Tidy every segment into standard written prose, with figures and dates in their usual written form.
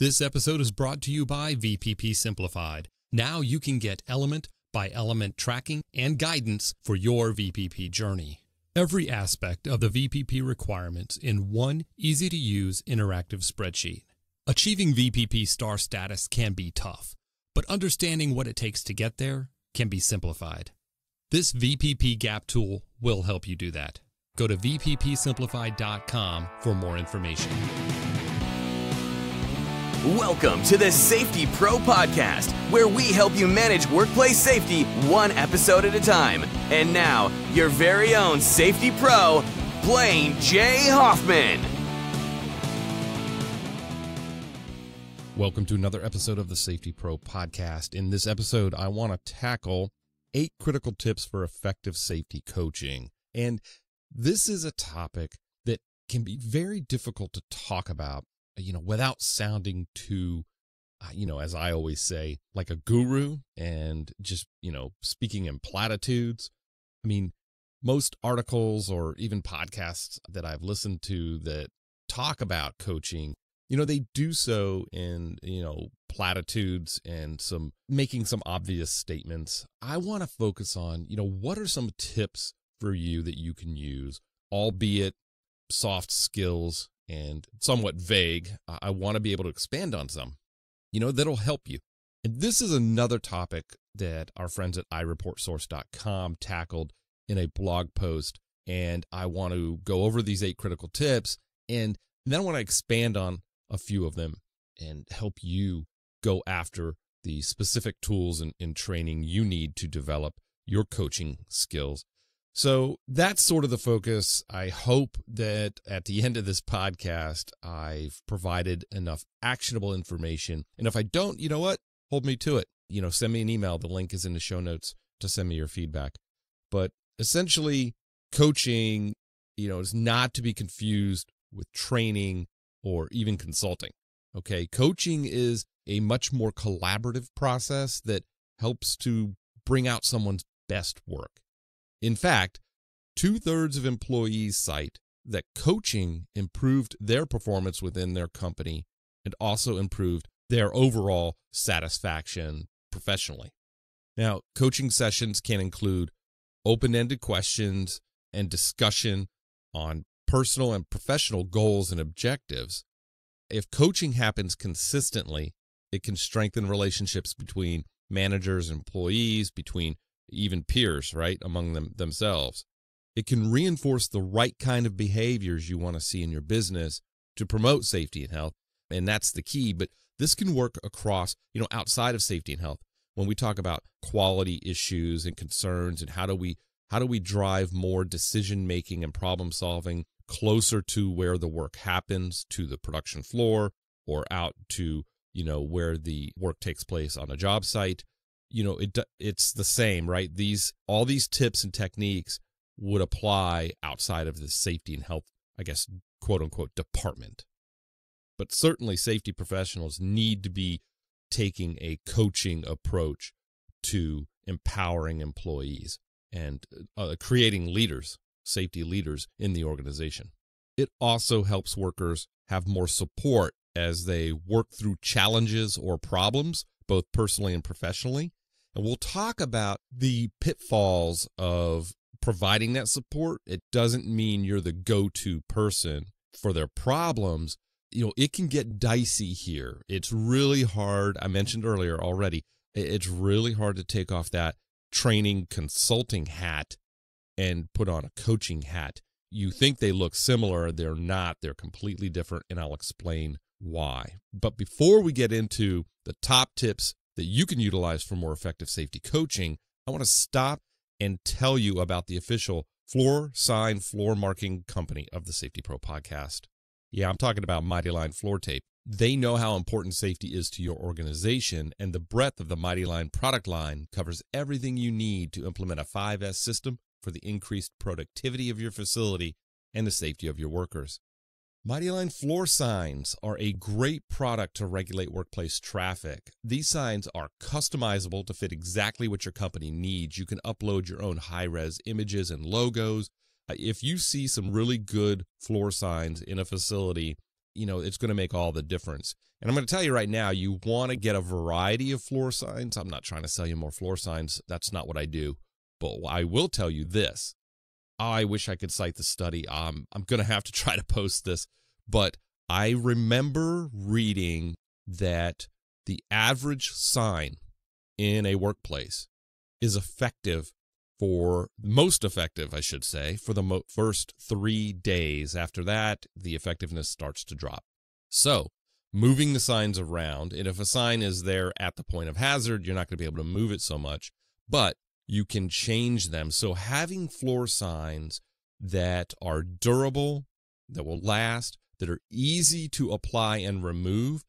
This episode is brought to you by VPP Simplified. Now you can get element by element tracking and guidance for your VPP journey. Every aspect of the VPP requirements in one easy-to-use interactive spreadsheet. Achieving VPP star status can be tough, but understanding what it takes to get there can be simplified. This VPP Gap tool will help you do that. Go to vppsimplified.com for more information. Welcome to the Safety Pro Podcast, where we help you manage workplace safety one episode at a time. And now, your very own Safety Pro, Blaine J. Hoffman. Welcome to another episode of the Safety Pro Podcast. In this episode, I want to tackle 8 critical tips for effective safety coaching. And this is a topic that can be very difficult to talk about, without sounding too, as I always say, like a guru and just, speaking in platitudes. I mean, most articles or even podcasts that I've listened to that talk about coaching, they do so in, platitudes and making some obvious statements. I want to focus on, what are some tips for you that you can use, albeit soft skills and somewhat vague. I want to be able to expand on some, that'll help you. And this is another topic that our friends at iReportSource.com tackled in a blog post. And I want to go over these 8 critical tips. And then I want to expand on a few of them and help you go after the specific tools and training you need to develop your coaching skills. So that's sort of the focus. I hope that at the end of this podcast, I've provided enough actionable information. And if I don't, you know what? Hold me to it. Send me an email. The link is in the show notes to send me your feedback. But essentially, coaching, is not to be confused with training or even consulting. Okay. Coaching is a much more collaborative process that helps to bring out someone's best work. In fact, 2/3 of employees cite that coaching improved their performance within their company and also improved their overall satisfaction professionally. Now, coaching sessions can include open-ended questions and discussion on personal and professional goals and objectives. If coaching happens consistently, it can strengthen relationships between managers and employees, between even peers, right, among themselves. It can reinforce the right kind of behaviors you want to see in your business to promote safety and health, and that's the key. But this can work across, outside of safety and health. When we talk about quality issues and concerns and how do we drive more decision making and problem solving closer to where the work happens, to the production floor or out to, where the work takes place on a job site. It's the same, right? All these tips and techniques would apply outside of the safety and health, I guess, quote unquote, department. But certainly safety professionals need to be taking a coaching approach to empowering employees and creating leaders, safety leaders in the organization. It also helps workers have more support as they work through challenges or problems, both personally and professionally. And we'll talk about the pitfalls of providing that support. It doesn't mean you're the go-to person for their problems. It can get dicey here. It's really hard. I mentioned earlier already, it's really hard to take off that training consulting hat and put on a coaching hat. You think they look similar. They're not. They're completely different, and I'll explain why. But before we get into the top tips that you can utilize for more effective safety coaching, I want to stop and tell you about the official floor sign floor marking company of the Safety Pro Podcast. Yeah, I'm talking about Mighty Line Floor Tape. They know how important safety is to your organization, and the breadth of the Mighty Line product line covers everything you need to implement a 5S system for the increased productivity of your facility and the safety of your workers. Mighty Line floor signs are a great product to regulate workplace traffic. These signs are customizable to fit exactly what your company needs. You can upload your own high-res images and logos. If you see some really good floor signs in a facility it's going to make all the difference. And I'm going to tell you right now, you want to get a variety of floor signs. I'm not trying to sell you more floor signs. That's not what I do. But I will tell you this. I wish I could cite the study. I'm going to have to try to post this. But I remember reading that the average sign in a workplace is most effective, I should say, for the first 3 days. After that, the effectiveness starts to drop. So, moving the signs around, and if a sign is there at the point of hazard, you're not going to be able to move it so much, but you can change them. So having floor signs that are durable, that will last, that are easy to apply and remove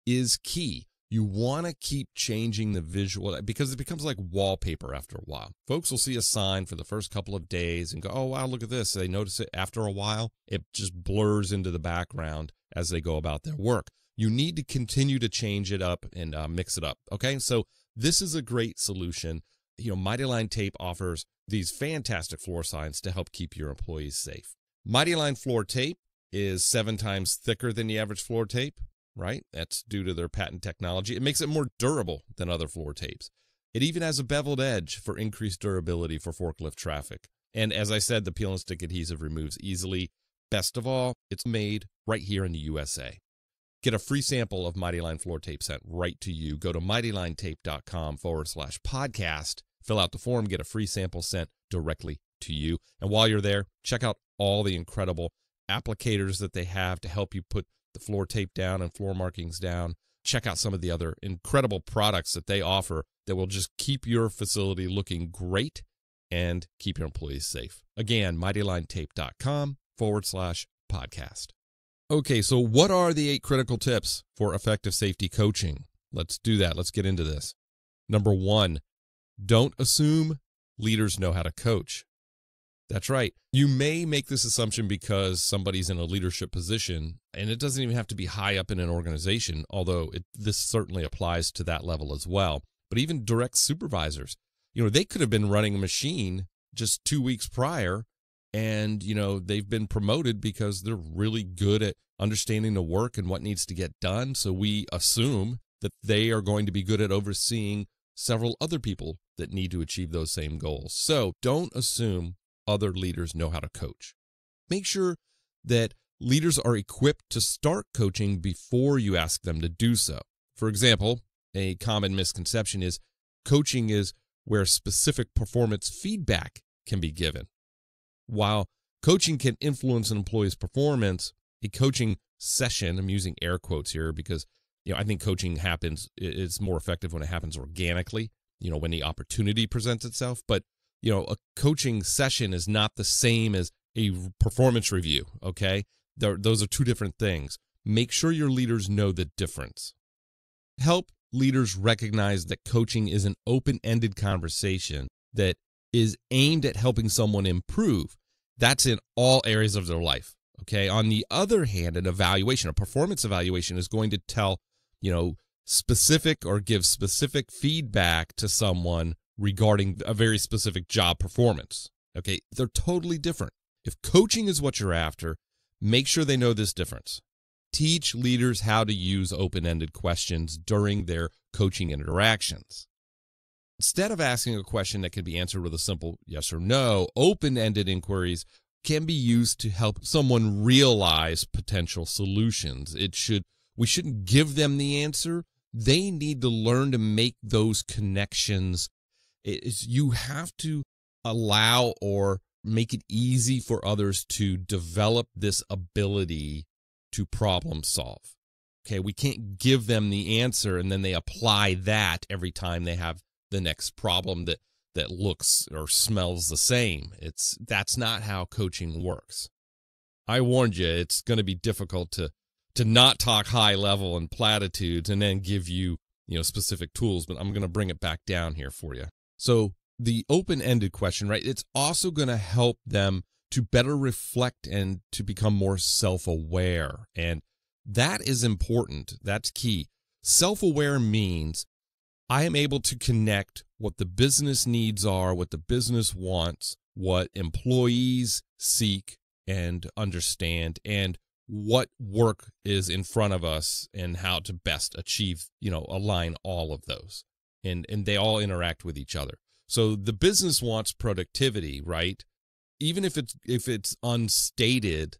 is key. You want to keep changing the visual because it becomes like wallpaper after a while. Folks will see a sign for the first couple of days and go, oh, wow, look at this. They notice it after a while. It just blurs into the background as they go about their work. You need to continue to change it up and mix it up. Okay, so this is a great solution. Mighty Line Tape offers these fantastic floor signs to help keep your employees safe. Mighty Line floor tape is 7 times thicker than the average floor tape, right? That's due to their patent technology. It makes it more durable than other floor tapes. It even has a beveled edge for increased durability for forklift traffic. And as I said, the peel and stick adhesive removes easily. Best of all, it's made right here in the USA. Get a free sample of Mighty Line floor tape sent right to you. Go to mightylinetape.com/podcast. Fill out the form, get a free sample sent directly to you. And while you're there, check out all the incredible applicators that they have to help you put the floor tape down and floor markings down. Check out some of the other incredible products that they offer that will just keep your facility looking great and keep your employees safe. Again, mightylinetape.com/podcast. Okay, so what are the 8 critical tips for effective safety coaching? Let's do that. Let's get into this. Number 1, don't assume leaders know how to coach. That's right. You may make this assumption because somebody's in a leadership position, and it doesn't even have to be high up in an organization, although this certainly applies to that level as well. But even direct supervisors, they could have been running a machine just 2 weeks prior, and, they've been promoted because they're really good at understanding the work and what needs to get done. So we assume that they are going to be good at overseeing several other people that need to achieve those same goals. So don't assume other leaders know how to coach. Make sure that leaders are equipped to start coaching before you ask them to do so. For example, a common misconception is coaching is where specific performance feedback can be given. While coaching can influence an employee's performance, a coaching session, I'm using air quotes here because I think coaching is more effective when it happens organically, when the opportunity presents itself. But, a coaching session is not the same as a performance review, okay? Those are 2 different things. Make sure your leaders know the difference. Help leaders recognize that coaching is an open-ended conversation that is aimed at helping someone improve. That's in all areas of their life, okay? On the other hand, a performance evaluation is going to tell specific or give specific feedback to someone regarding a very specific job performance. Okay, they're totally different. If coaching is what you're after, make sure they know this difference. Teach leaders how to use open-ended questions during their coaching interactions. Instead of asking a question that can be answered with a simple yes or no, open-ended inquiries can be used to help someone realize potential solutions. We shouldn't give them the answer. They need to learn to make those connections. You have to allow or make it easy for others to develop this ability to problem solve. Okay, we can't give them the answer and then they apply that every time they have the next problem that looks or smells the same. That's not how coaching works. I warned you, it's going to be difficult to not talk high level and platitudes and then give you, specific tools, but I'm going to bring it back down here for you. So the open-ended question, right? It's also going to help them to better reflect and to become more self-aware. And that is important. That's key. Self-aware means I am able to connect what the business needs are, what the business wants, what employees seek and understand, and what work is in front of us and how to best achieve, align all of those. And they all interact with each other. So the business wants productivity, right? Even if it's unstated,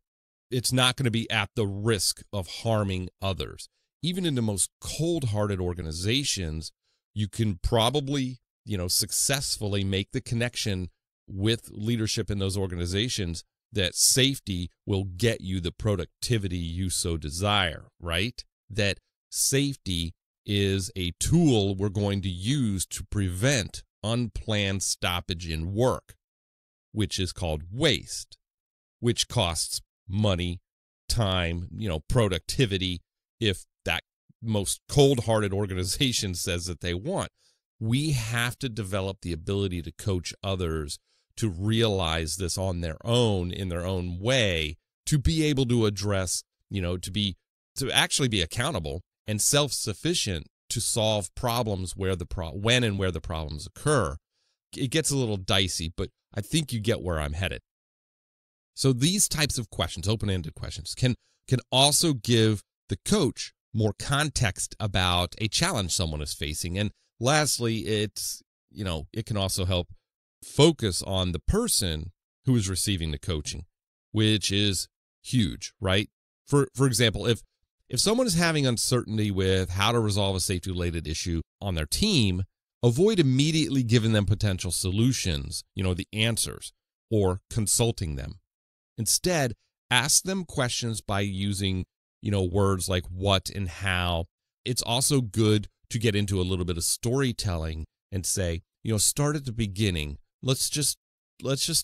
it's not going to be at the risk of harming others. Even in the most cold-hearted organizations, you can probably, successfully make the connection with leadership in those organizations that safety will get you the productivity you so desire, right? That safety is a tool we're going to use to prevent unplanned stoppage in work, which is called waste, which costs money, time, productivity, if that most cold-hearted organization says that they want. We have to develop the ability to coach others to realize this on their own, in their own way, to be able to address, to actually be accountable and self-sufficient to solve problems when and where the problems occur. It gets a little dicey, but I think you get where I'm headed. So these types of questions, open-ended questions, can also give the coach more context about a challenge someone is facing. And lastly, it can also help focus on the person who is receiving the coaching, which is huge, right? For example, if someone is having uncertainty with how to resolve a safety-related issue on their team, avoid immediately giving them potential solutions, the answers, or consulting them. Instead, ask them questions by using, words like what and how. It's also good to get into a little bit of storytelling and say, start at the beginning. Let's just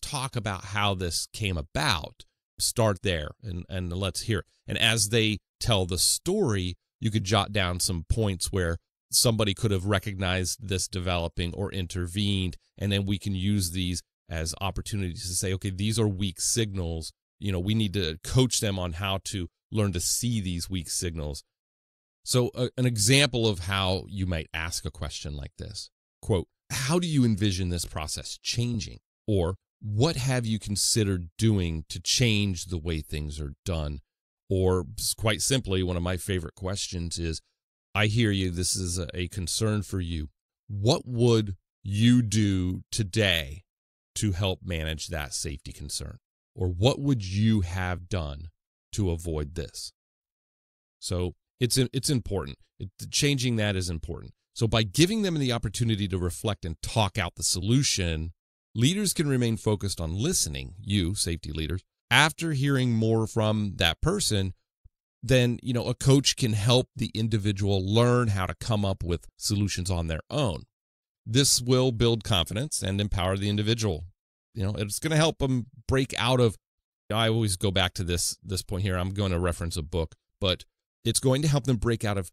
talk about how this came about. Start there and let's hear it. And as they tell the story, you could jot down some points where somebody could have recognized this developing or intervened, and then we can use these as opportunities to say, okay, these are weak signals. We need to coach them on how to learn to see these weak signals. So an example of how you might ask a question like this, quote, how do you envision this process changing? Or what have you considered doing to change the way things are done? Or quite simply, one of my favorite questions is, I hear you, this is a concern for you. What would you do today to help manage that safety concern? Or what would you have done to avoid this? So it's important. Changing that is important. So by giving them the opportunity to reflect and talk out the solution, leaders can remain focused on listening, you, safety leaders. After hearing more from that person, then, a coach can help the individual learn how to come up with solutions on their own. This will build confidence and empower the individual. It's going to help them break out of, I always go back to this point here. I'm going to reference a book, but it's going to help them break out of,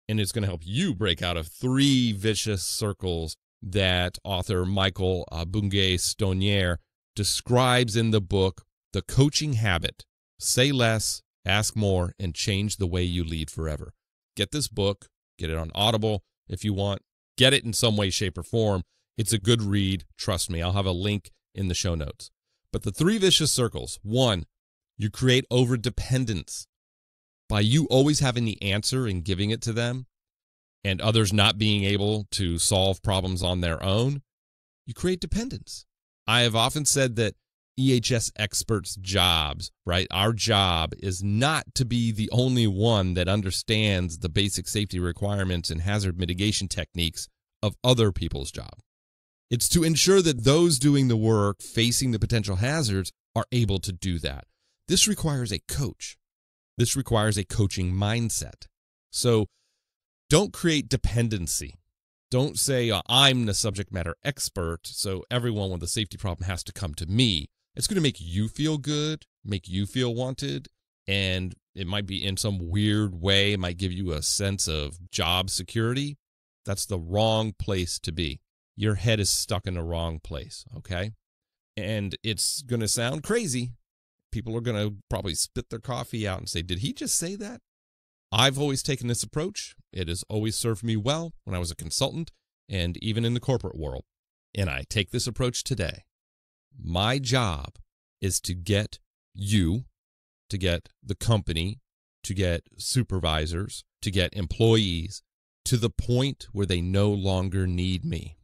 and it's going to help you break out of 3 vicious circles that author Michael Bungay-Stonier describes in the book, The Coaching Habit. Say less, ask more, and change the way you lead forever. Get this book, get it on Audible if you want. Get it in some way, shape, or form. It's a good read. Trust me, I'll have a link in the show notes. But the 3 vicious circles. 1, you create overdependence. By you always having the answer and giving it to them, and others not being able to solve problems on their own, you create dependence. I have often said that EHS experts' jobs, right? Our job is not to be the only one that understands the basic safety requirements and hazard mitigation techniques of other people's job. It's to ensure that those doing the work facing the potential hazards are able to do that. This requires a coach. This requires a coaching mindset. So don't create dependency. Don't say, I'm the subject matter expert, so everyone with a safety problem has to come to me. It's going to make you feel good, make you feel wanted, and it might be in some weird way, it might give you a sense of job security. That's the wrong place to be. Your head is stuck in the wrong place, okay? And it's going to sound crazy. People are going to probably spit their coffee out and say, did he just say that? I've always taken this approach. It has always served me well when I was a consultant and even in the corporate world. And I take this approach today. My job is to get you to get the company, to get supervisors, to get employees to the point where they no longer need me.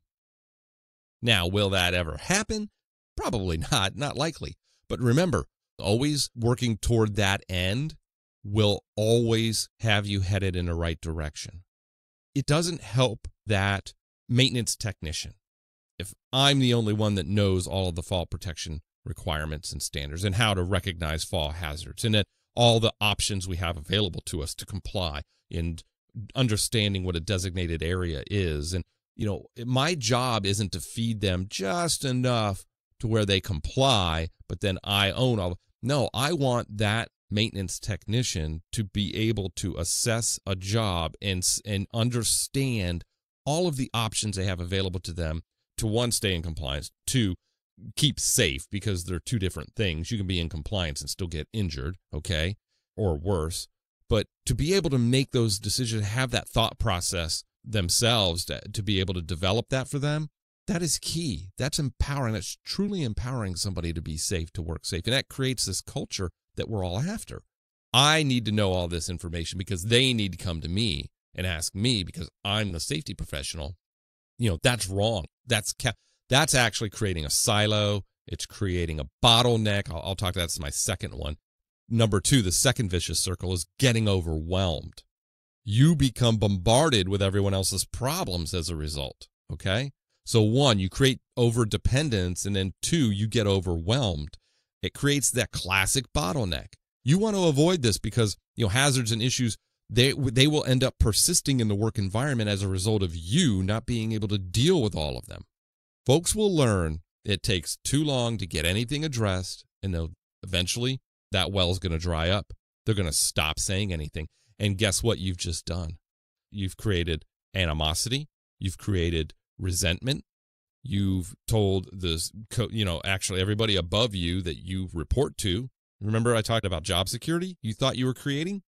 Now, will that ever happen? Probably not likely. But remember, always working toward that end will always have you headed in the right direction. It doesn't help that maintenance technician, if I'm the only one that knows all of the fall protection requirements and standards and how to recognize fall hazards and that all the options we have available to us to comply and understanding what a designated area is. And, my job isn't to feed them just enough to where they comply, but then I own all. No, I want that maintenance technician to be able to assess a job and understand all of the options they have available to them to, one, stay in compliance, two, keep safe, because they're two different things. You can be in compliance and still get injured, okay, or worse. But to be able to make those decisions, have that thought process themselves, to be able to develop that for them, that is key. That's empowering. That's truly empowering somebody to be safe, to work safe. And that creates this culture that we're all after. I need to know all this information because they need to come to me and ask me because I'm the safety professional. That's wrong. That's actually creating a silo. It's creating a bottleneck. I'll talk to that's my second one. Number two, the second vicious circle is getting overwhelmed. You become bombarded with everyone else's problems as a result, okay? So one, you create overdependence, and then two, you get overwhelmed. It creates that classic bottleneck. You want to avoid this because, hazards and issues, they will end up persisting in the work environment as a result of you not being able to deal with all of them. Folks will learn it takes too long to get anything addressed, and eventually that well's going to dry up. They're going to stop saying anything. And guess what you've just done? You've created animosity. You've created resentment. You've told this, actually everybody above you that you report to. Remember I talked about job security you thought you were creating?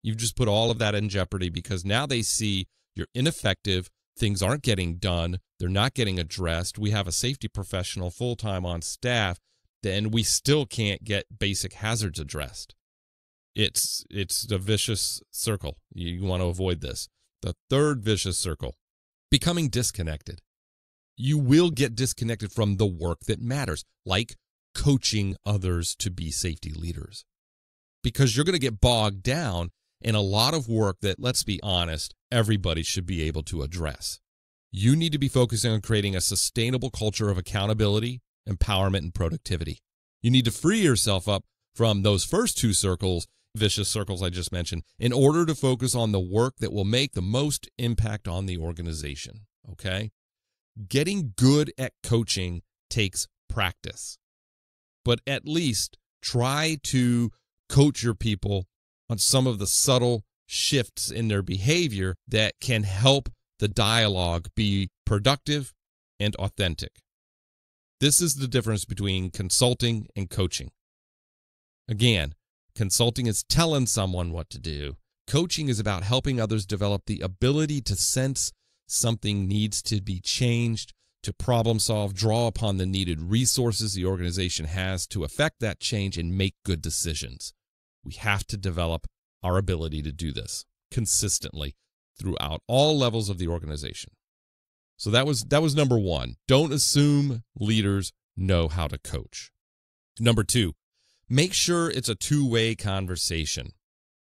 You've just put all of that in jeopardy because now they see you're ineffective. Things aren't getting done. They're not getting addressed. We have a safety professional full-time on staff, and we still can't get basic hazards addressed. It's a vicious circle. You want to avoid this. The third vicious circle, becoming disconnected. You will get disconnected from the work that matters, like coaching others to be safety leaders, because you're going to get bogged down in a lot of work that, let's be honest, everybody should be able to address. You need to be focusing on creating a sustainable culture of accountability, empowerment, and productivity. You need to free yourself up from those first two circles, vicious circles I just mentioned, in order to focus on the work that will make the most impact on the organization, okay? Getting good at coaching takes practice, but at least try to coach your people on some of the subtle shifts in their behavior that can help the dialogue be productive and authentic. This is the difference between consulting and coaching. Again, consulting is telling someone what to do. Coaching is about helping others develop the ability to sense something needs to be changed, to problem solve, draw upon the needed resources the organization has to affect that change and make good decisions. We have to develop our ability to do this consistently throughout all levels of the organization. So that was number one. Don't assume leaders know how to coach. Number two, make sure it's a two-way conversation.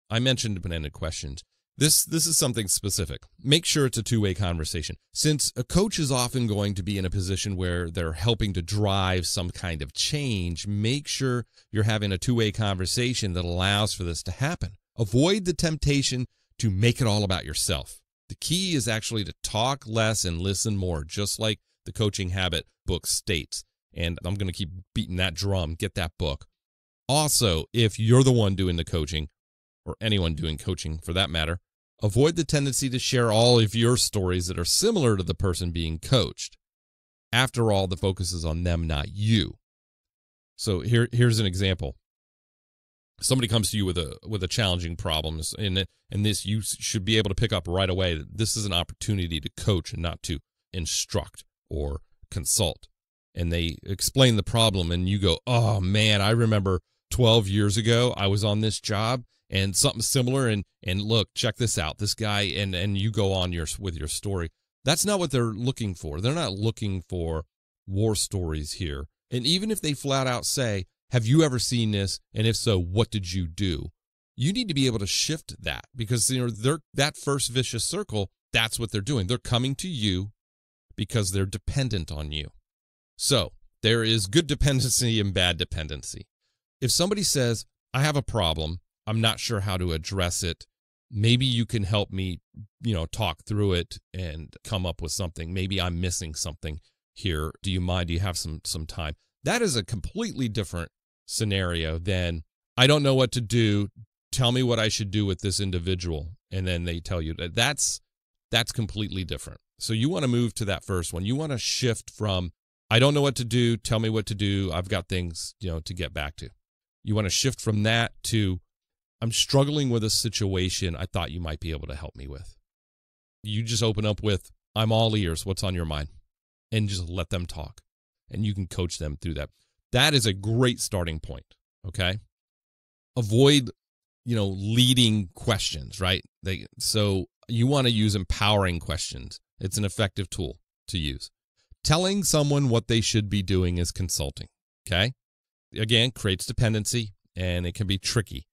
I mentioned open-ended questions. This is something specific. Make sure it's a two-way conversation. Since a coach is often going to be in a position where they're helping to drive some kind of change, make sure you're having a two-way conversation that allows for this to happen. Avoid the temptation to make it all about yourself. The key is actually to talk less and listen more, just like the Coaching Habit book states. And I'm going to keep beating that drum. Get that book. Also, if you're the one doing the coaching, or anyone doing coaching for that matter, avoid the tendency to share all of your stories that are similar to the person being coached. After all, the focus is on them, not you. So here's an example. Somebody comes to you with a challenging problem, and this you should be able to pick up right away that this is an opportunity to coach and not to instruct or consult. And they explain the problem, and you go, "Oh man, I remember 12 years ago, I was on this job and something similar. And look, check this out. This guy, and you go on with your story. That's not what they're looking for. They're not looking for war stories here. And even if they flat out say, have you ever seen this? And if so, what did you do? You need to be able to shift that, because they're that first vicious circle, that's what they're doing. They're coming to you because they're dependent on you. So there is good dependency and bad dependency. If somebody says, I have a problem, I'm not sure how to address it, maybe you can help me, talk through it and come up with something. Maybe I'm missing something here. Do you mind? Do you have some time? That is a completely different scenario than, I don't know what to do. Tell me what I should do with this individual. And then they tell you that. That's completely different. So you want to move to that first one. You want to shift from, I don't know what to do. Tell me what to do. I've got things, to get back to. You want to shift from that to, I'm struggling with a situation I thought you might be able to help me with. You just open up with, I'm all ears. What's on your mind? And just let them talk. And you can coach them through that. That is a great starting point, okay? Avoid, leading questions, right? So you want to use empowering questions. It's an effective tool to use. Telling someone what they should be doing is consulting, okay? Again, creates dependency, and it can be tricky.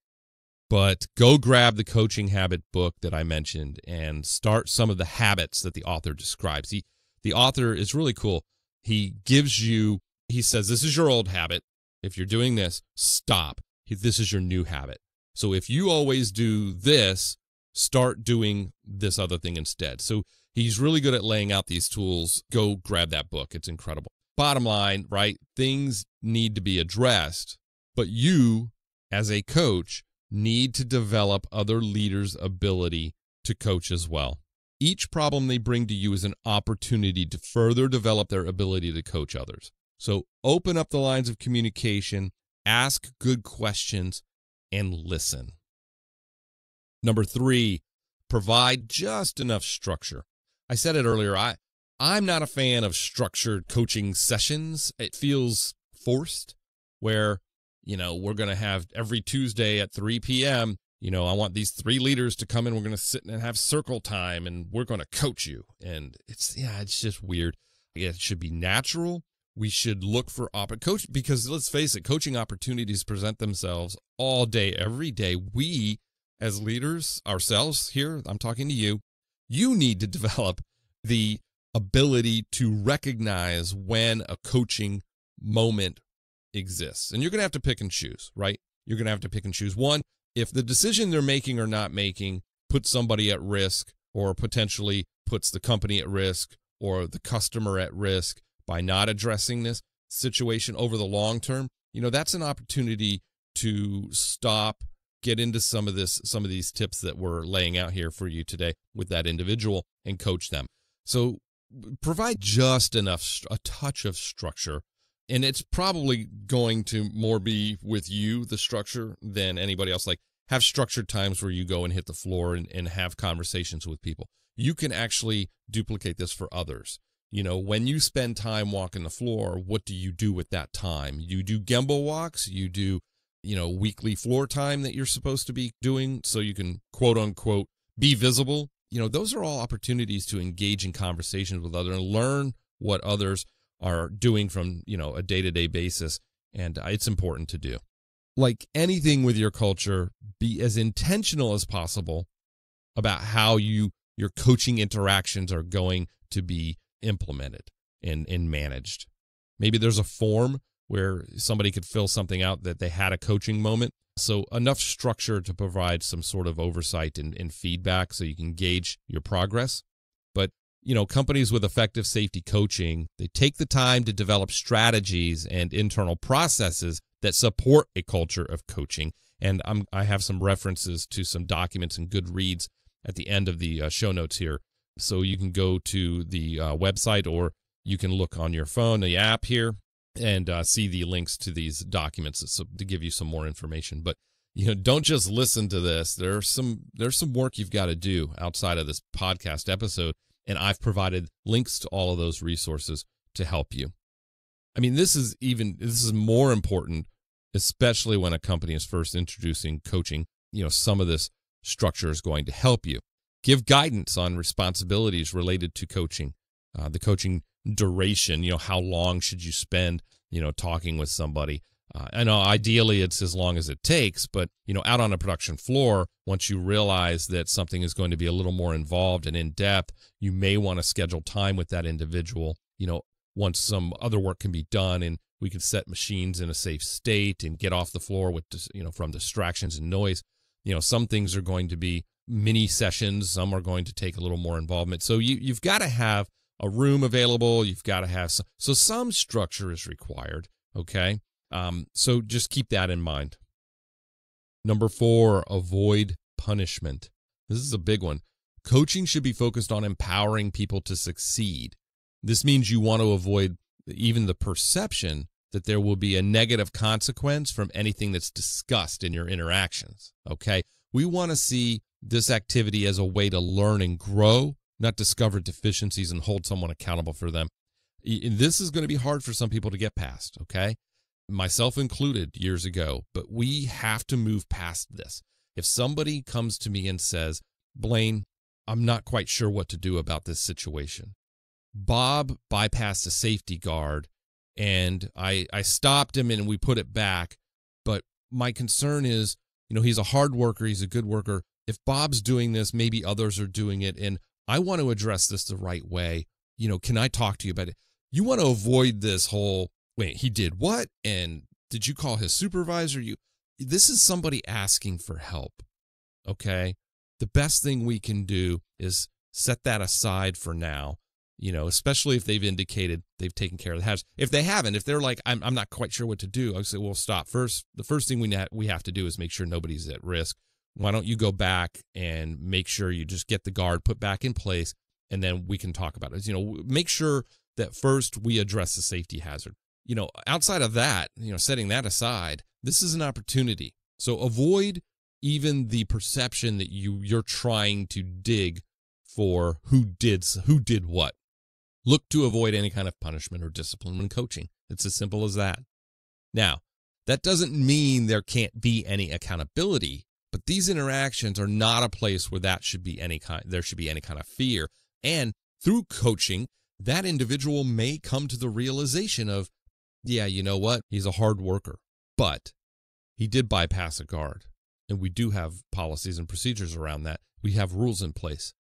But go grab the Coaching Habit book that I mentioned and start some of the habits that the author describes. The author is really cool. He says, this is your old habit. If you're doing this, stop. This is your new habit. So if you always do this, start doing this other thing instead. So he's really good at laying out these tools. Go grab that book. It's incredible. Bottom line, right? Things need to be addressed, but you, as a coach, need to develop other leaders' ability to coach as well. Each problem they bring to you is an opportunity to further develop their ability to coach others. So open up the lines of communication, ask good questions, and listen. Number 3, provide just enough structure. I said it earlier, I'm not a fan of structured coaching sessions. It feels forced, where, we're going to have every Tuesday at 3 p.m., I want these 3 leaders to come in. We're going to sit and have circle time, and we're going to coach you. And it's just weird. It should be natural. We should look for coach, because let's face it, coaching opportunities present themselves all day, every day. We, as leaders ourselves here, I'm talking to you, you need to develop the ability to recognize when a coaching moment exists. And you're going to have to pick and choose, right? You're going to have to pick and choose. One, if the decision they're making or not making puts somebody at risk, or potentially puts the company at risk or the customer at risk by not addressing this situation over the long term, that's an opportunity to stop, get into some of these tips that we're laying out here for you today with that individual, and coach them. So provide just enough, a touch of structure. And it's probably going to more be with you, the structure, than anybody else. Like, have structured times where you go and hit the floor and have conversations with people. You can actually duplicate this for others. When you spend time walking the floor, what do you do with that time? You do Gemba walks, you do, weekly floor time that you're supposed to be doing so you can, quote unquote, be visible. Those are all opportunities to engage in conversations with others and learn what others are doing from, a day-to-day basis. And it's important to do. Like anything with your culture, be as intentional as possible about how your coaching interactions are going to be implemented and managed. Maybe there's a form where somebody could fill something out that they had a coaching moment. So enough structure to provide some sort of oversight and feedback so you can gauge your progress. But, companies with effective safety coaching, they take the time to develop strategies and internal processes that support a culture of coaching. And I have some references to some documents and good reads at the end of the show notes here. So you can go to the website, or you can look on your phone, the app here, and see the links to these documents to give you some more information. But don't just listen to this. There's some work you've got to do outside of this podcast episode, and I've provided links to all of those resources to help you. I mean, this is more important especially when a company is first introducing coaching. Some of this structure is going to help you. Give guidance on responsibilities related to coaching, the coaching duration. How long should you spend, talking with somebody? I know ideally it's as long as it takes, but, out on a production floor, once you realize that something is going to be a little more involved and in depth, you may want to schedule time with that individual, once some other work can be done and we can set machines in a safe state and get off the floor with, from distractions and noise. Some things are going to be mini sessions. Some are going to take a little more involvement. So you've got to have a room available. You've got to have some structure is required. Okay. So just keep that in mind. Number 4, avoid punishment. This is a big one. Coaching should be focused on empowering people to succeed. This means you want to avoid even the perception that there will be a negative consequence from anything that's discussed in your interactions. Okay. We want to see this activity as a way to learn and grow, not discover deficiencies and hold someone accountable for them. This is going to be hard for some people to get past. Okay. Myself included years ago, but we have to move past this. If somebody comes to me and says, Blaine, I'm not quite sure what to do about this situation. Bob bypassed a safety guard and I stopped him and we put it back. But my concern is, he's a hard worker. He's a good worker. If Bob's doing this, maybe others are doing it. And I want to address this the right way. Can I talk to you about it? You want to avoid this whole, wait, he did what? And did you call his supervisor? This is somebody asking for help, okay? The best thing we can do is set that aside for now, especially if they've indicated they've taken care of the hazard. If they haven't, if they're like, I'm not quite sure what to do, I say, well, stop. First, the first thing we have to do is make sure nobody's at risk. Why don't you go back and make sure you just get the guard put back in place, and then we can talk about it. Make sure that first we address the safety hazard. Outside of that, setting that aside, this is an opportunity. So avoid even the perception that you're trying to dig for who did what. Look to avoid any kind of punishment or discipline when coaching. It's as simple as that. Now, that doesn't mean there can't be any accountability, but these interactions are not a place where there should be any kind of fear. And through coaching, that individual may come to the realization of, yeah, you know what? He's a hard worker, but he did bypass a guard. And we do have policies and procedures around that. We have rules in place.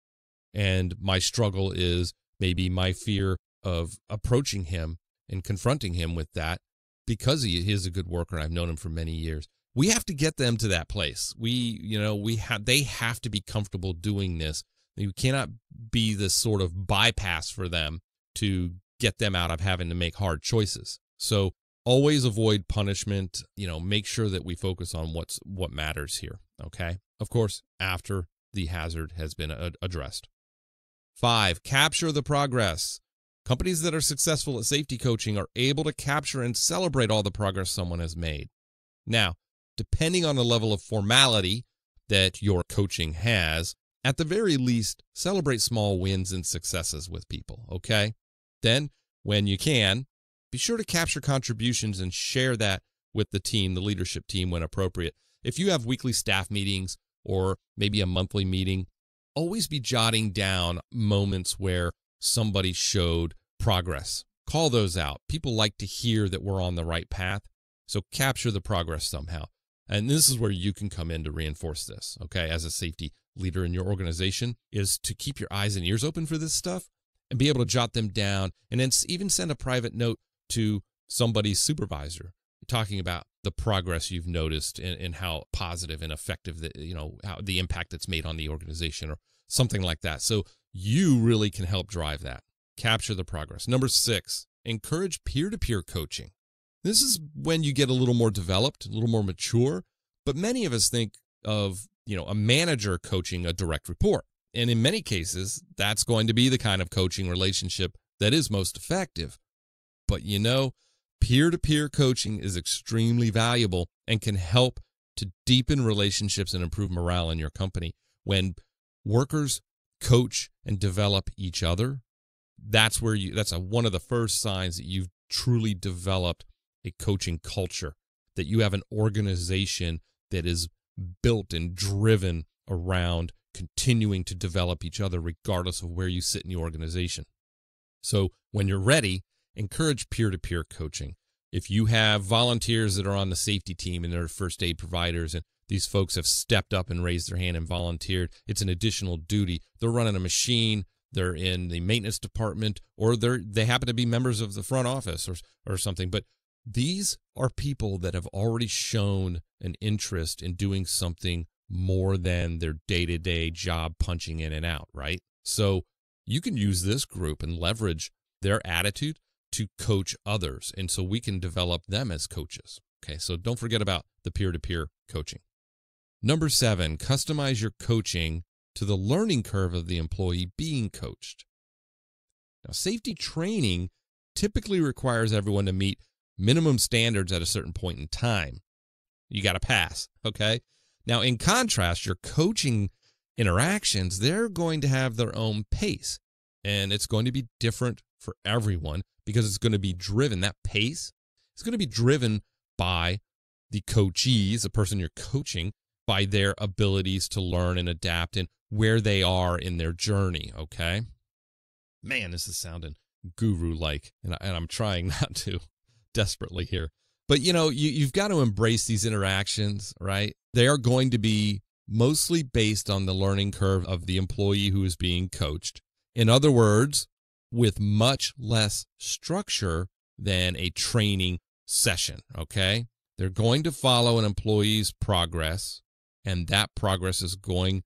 And my struggle is maybe my fear of approaching him and confronting him with that because he is a good worker. I've known him for many years. We have to get them to that place. They have to be comfortable doing this. You cannot be this sort of bypass for them to get them out of having to make hard choices. So always avoid punishment. Make sure that we focus on what matters here. Okay. Of course, after the hazard has been addressed. 5, capture the progress. Companies that are successful at safety coaching are able to capture and celebrate all the progress someone has made. Now, depending on the level of formality that your coaching has, at the very least, celebrate small wins and successes with people, okay? Then, when you can, be sure to capture contributions and share that with the team, the leadership team, when appropriate. If you have weekly staff meetings or maybe a monthly meeting, always be jotting down moments where somebody showed progress. Call those out. People like to hear that we're on the right path, so capture the progress somehow. And this is where you can come in to reinforce this, okay, as a safety leader in your organization, is to keep your eyes and ears open for this stuff and be able to jot them down, and then even send a private note to somebody's supervisor talking about the progress you've noticed and how positive and effective how the impact that's made on the organization or something like that. So you really can help drive that. Capture the progress. Number 6, encourage peer-to-peer coaching. This is when you get a little more developed, a little more mature, but many of us think of, a manager coaching a direct report. And in many cases, that's going to be the kind of coaching relationship that is most effective. But peer-to-peer coaching is extremely valuable and can help to deepen relationships and improve morale in your company. When workers coach and develop each other, that's one of the first signs that you've truly developed a coaching culture. that you have an organization that is built and driven around continuing to develop each other regardless of where you sit in the organization. So when you're ready, encourage peer-to-peer coaching. If you have volunteers that are on the safety team and they're first aid providers, and these folks have stepped up and raised their hand and volunteered, it's an additional duty. They're running a machine, they're in the maintenance department, or they happen to be members of the front office or something. But these are people that have already shown an interest in doing something more than their day-to-day job punching in and out, right? So you can use this group and leverage their attitude to coach others. And so we can develop them as coaches. Okay, so don't forget about the peer-to-peer coaching. Number 7, customize your coaching to the learning curve of the employee being coached. Now, safety training typically requires everyone to meet minimum standards at a certain point in time. You got to pass, okay? Now, in contrast, your coaching interactions, they're going to have their own pace, and it's going to be different for everyone because it's going to be driven. That pace is going to be driven by the coachees, the person you're coaching, by their abilities to learn and adapt and where they are in their journey, okay? Man, this is sounding guru-like, and I'm trying not to desperately here. But, you've got to embrace these interactions, right? They are going to be mostly based on the learning curve of the employee who is being coached. In other words, with much less structure than a training session, okay? They're going to follow an employee's progress, and that progress is going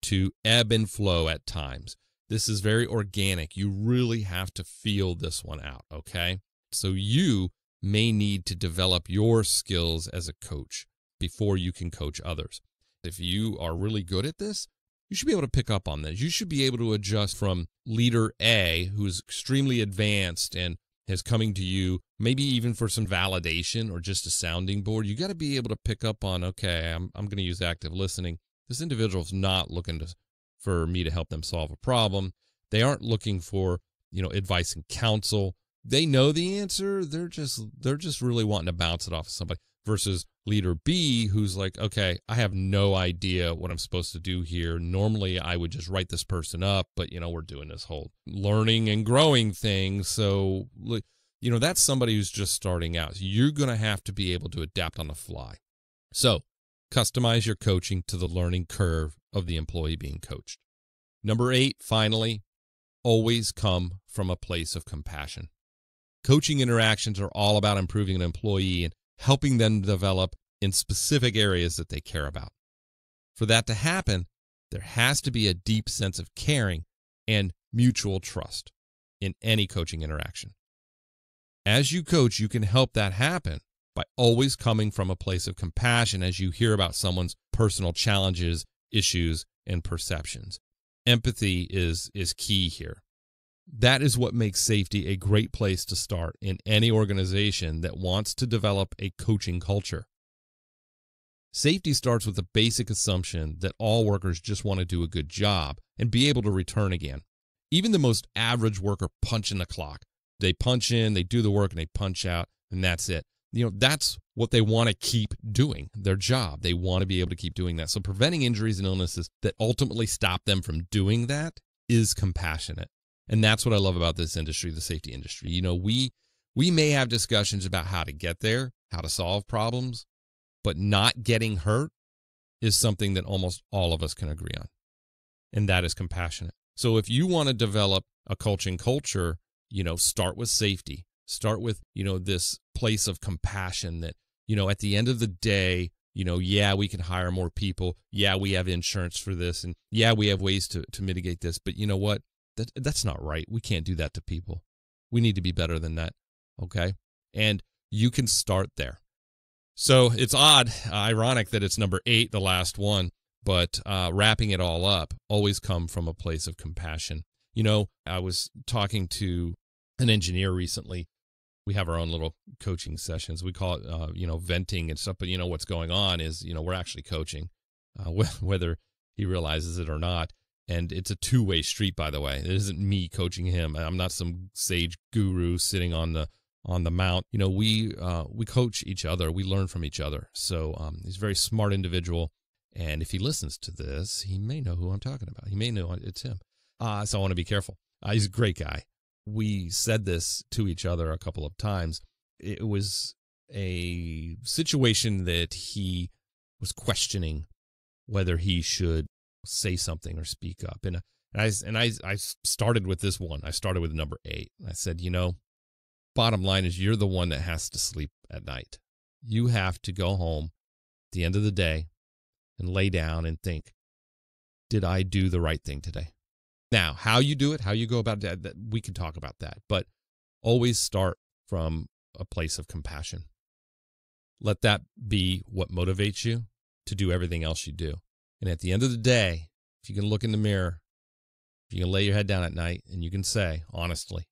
to ebb and flow at times. This is very organic. You really have to feel this one out, okay? So you may need to develop your skills as a coach before you can coach others. If you are really good at this, you should be able to pick up on this. You should be able to adjust from leader A, who's extremely advanced and is coming to you, maybe even for some validation or just a sounding board. You got to be able to pick up on, okay, I'm going to use active listening. This individual's not looking for me to help them solve a problem. They aren't looking for, advice and counsel. They know the answer. They're just really wanting to bounce it off of somebody. Versus leader B, who's like, okay, I have no idea what I'm supposed to do here. Normally, I would just write this person up, but, we're doing this whole learning and growing thing. So, that's somebody who's just starting out. So you're going to have to be able to adapt on the fly. So customize your coaching to the learning curve of the employee being coached. Number 8, finally, always come from a place of compassion. Coaching interactions are all about improving an employee and helping them develop in specific areas that they care about. For that to happen, there has to be a deep sense of caring and mutual trust in any coaching interaction. As you coach, you can help that happen by always coming from a place of compassion as you hear about someone's personal challenges, issues, and perceptions. Empathy is key here. That is what makes safety a great place to start in any organization that wants to develop a coaching culture. Safety starts with the basic assumption that all workers just want to do a good job and be able to return again. Even the most average worker punching the clock. They punch in, they do the work, and they punch out, and that's it. That's what they want to keep doing, their job. They want to be able to keep doing that. So preventing injuries and illnesses that ultimately stop them from doing that is compassionate. And that's what I love about this industry, the safety industry. We may have discussions about how to get there, how to solve problems, but not getting hurt is something that almost all of us can agree on. And that is compassionate. So if you want to develop a coaching culture, start with safety. Start with, this place of compassion that, at the end of the day, yeah, we can hire more people. Yeah, we have insurance for this. And yeah, we have ways to mitigate this. But you know what? That's not right. We can't do that to people. We need to be better than that. Okay. And you can start there. So it's ironic that it's number 8, the last one, but wrapping it all up, always come from a place of compassion. I was talking to an engineer recently. We have our own little coaching sessions. We call it, venting and stuff. But what's going on is, we're actually coaching, whether he realizes it or not. And it's a two-way street, by the way. It isn't me coaching him. I'm not some sage guru sitting on on the mount. We coach each other. We learn from each other. So he's a very smart individual. And if he listens to this, he may know who I'm talking about. He may know it's him. So I want to be careful. He's a great guy. We said this to each other a couple of times. It was a situation that he was questioning whether he should say something or speak up. And I started with this one. I started with number 8. I said, bottom line is you're the one that has to sleep at night. You have to go home at the end of the day and lay down and think, did I do the right thing today? Now, how you do it, how you go about that, we can talk about that. But always start from a place of compassion. Let that be what motivates you to do everything else you do. And at the end of the day, if you can look in the mirror, if you can lay your head down at night and you can say, honestly,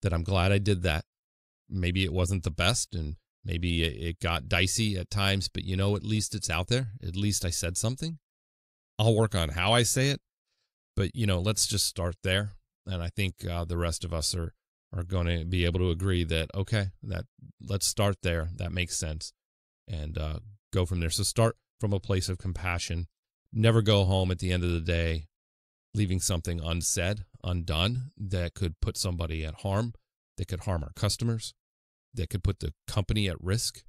that I'm glad I did that. Maybe it wasn't the best and maybe it got dicey at times, but at least it's out there. At least I said something. I'll work on how I say it, but let's just start there. And I think the rest of us are going to be able to agree that, okay, that let's start there. That makes sense. And go from there. So start from a place of compassion. Never go home at the end of the day leaving something unsaid, undone, that could put somebody at harm, that could harm our customers, that could put the company at risk.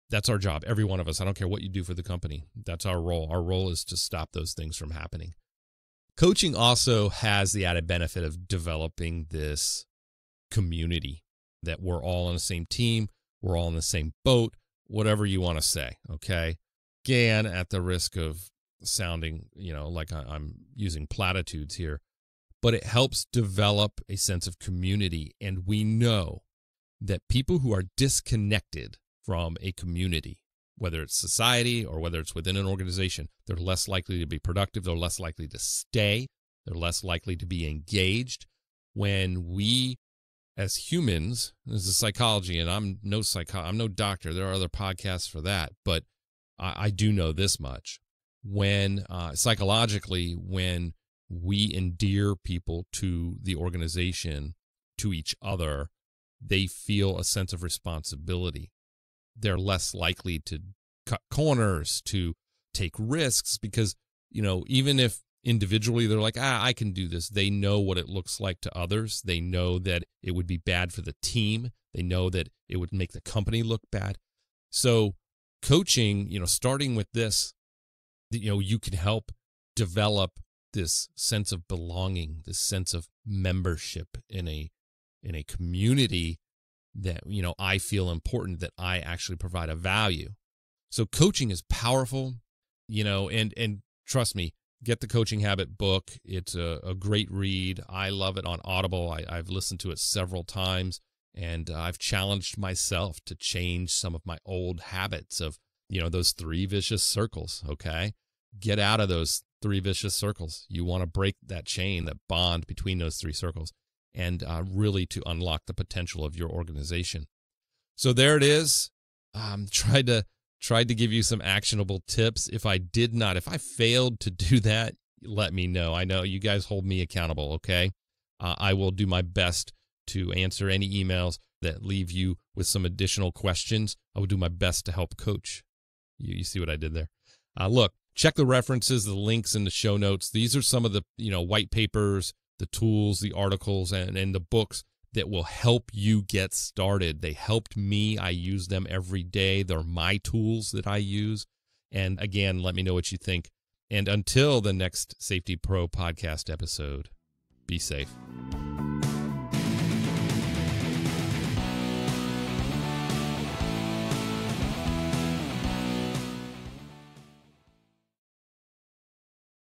That's our job, every one of us. I don't care what you do for the company. That's our role. Our role is to stop those things from happening. Coaching also has the added benefit of developing this community that we're all on the same team, we're all in the same boat, whatever you want to say, okay? Again, at the risk of sounding, like I'm using platitudes here, but it helps develop a sense of community. And we know that people who are disconnected from a community, whether it's society or whether it's within an organization, they're less likely to be productive, they're less likely to stay, they're less likely to be engaged. When we, as humans, this is psychology, and I'm no doctor, there are other podcasts for that, but I do know this much. When psychologically, when we endear people to the organization, to each other, they feel a sense of responsibility. They're less likely to cut corners, to take risks, because, even if individually they're like, I can do this, they know what it looks like to others. They know that it would be bad for the team. They know that it would make the company look bad. So coaching, starting with this, you can help develop this sense of belonging, this sense of membership in a community that, I feel important, that I actually provide a value. So coaching is powerful, and trust me, get the Coaching Habit book. It's a great read. I love it on Audible. I've listened to it several times, and I've challenged myself to change some of my old habits of, those 3 vicious circles, okay? Get out of those 3 vicious circles. You want to break that chain, that bond between those 3 circles, and really to unlock the potential of your organization. So there it is. Tried to give you some actionable tips. If I failed to do that, let me know. I know you guys hold me accountable, okay? I will do my best to answer any emails that leave you with some additional questions. I will do my best to help coach. You see what I did there? Look, check the references, the links in the show notes. These are some of the white papers, the tools, the articles, and the books that will help you get started. They helped me. I use them every day. They're my tools that I use. And again, let me know what you think. And until the next Safety Pro podcast episode, be safe.